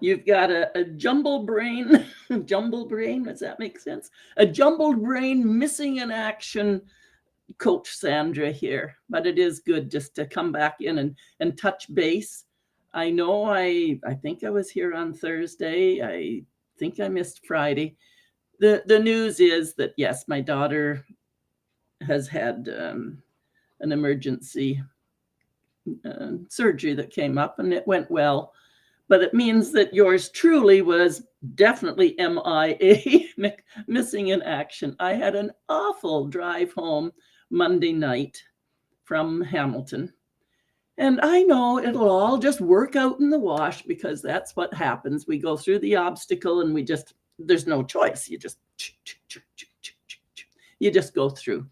You've got a jumble brain, jumble brain, does that make sense? A jumbled brain missing in action, Coach Sandra here. But it is good just to come back in and touch base. I know I think I was here on Thursday. I think I missed Friday. The news is that yes, my daughter has had an emergency surgery that came up and it went well. But it means that yours truly was definitely MIA, missing in action. I had an awful drive home Monday night from Hamilton. And I know it'll all just work out in the wash because that's what happens. We go through the obstacle and there's no choice. You just go through.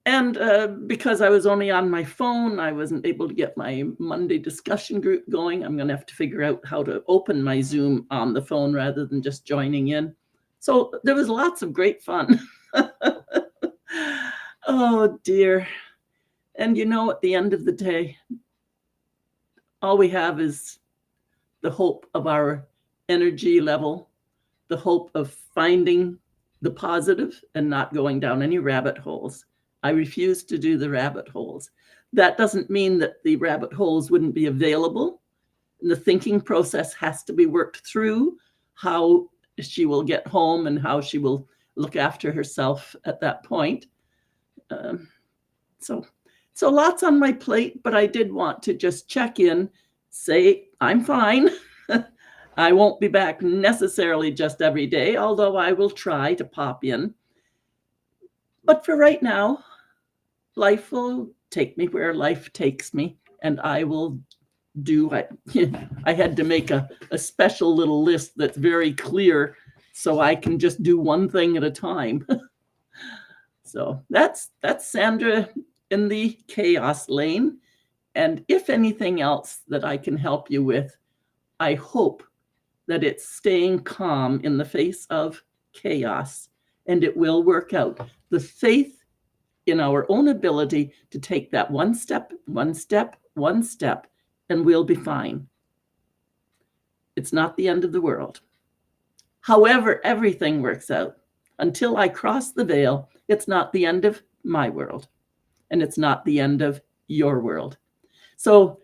And because I was only on my phone, I wasn't able to get my Monday discussion group going. I'm going to have to figure out how to open my Zoom on the phone rather than just joining in. So there was lots of great fun. Oh, dear. And at the end of the day, all we have is the hope of our energy level, the hope of finding the positive and not going down any rabbit holes. I refuse to do the rabbit holes. That doesn't mean that the rabbit holes wouldn't be available. The thinking process has to be worked through, how she will get home and how she will look after herself at that point. So lots on my plate, but I did want to just check in, say I'm fine. I won't be back necessarily just every day, although I will try to pop in. But for right now, life will take me where life takes me, and I will do it. I had to make a special little list that's very clear so I can just do one thing at a time. So that's Sandra in the chaos lane. And if anything else that I can help you with, I hope that it's staying calm in the face of chaos, and it will work out. The faith in our own ability to take that one step, and we'll be fine. It's not the end of the world. However, everything works out. Until I cross the veil, it's not the end of my world, and it's not the end of your world. So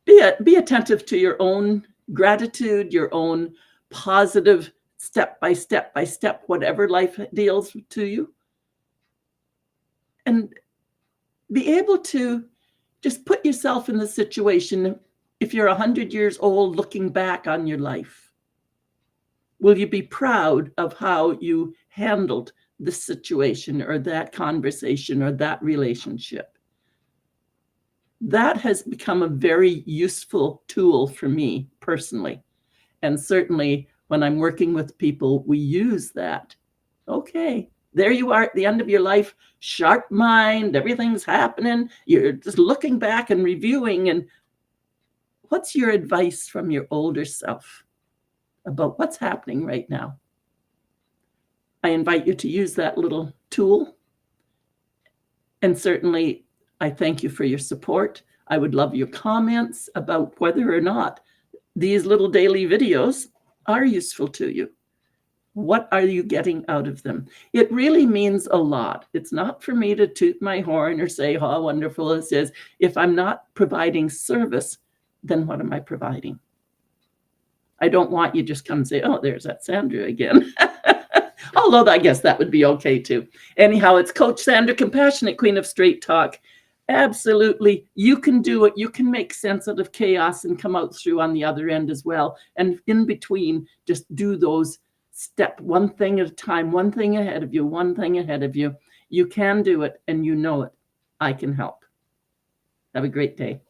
be attentive to your own gratitude, your own positive step by step, whatever life deals to you. And be able to just put yourself in the situation. If you're 100 years old looking back on your life, will you be proud of how you handled this situation or that conversation or that relationship? That has become a very useful tool for me personally. And certainly when I'm working with people, we use that. Okay, there you are at the end of your life, sharp mind, everything's happening. You're just looking back and reviewing. And what's your advice from your older self about what's happening right now? I invite you to use that little tool. And certainly, I thank you for your support. I would love your comments about whether or not these little daily videos are useful to you. What are you getting out of them? It really means a lot. It's not for me to toot my horn or say how wonderful this is. If I'm not providing service, then what am I providing? I don't want you to just come and say, oh, there's that Sandra again. Although I guess that would be okay too. Anyhow, it's Coach Sandra, Compassionate Queen of Straight Talk. Absolutely. You can do it. You can make sense out of chaos and come out through on the other end as well. And in between, just do those step one thing at a time, one thing ahead of you, one thing ahead of you. You can do it and you know it. I can help. Have a great day.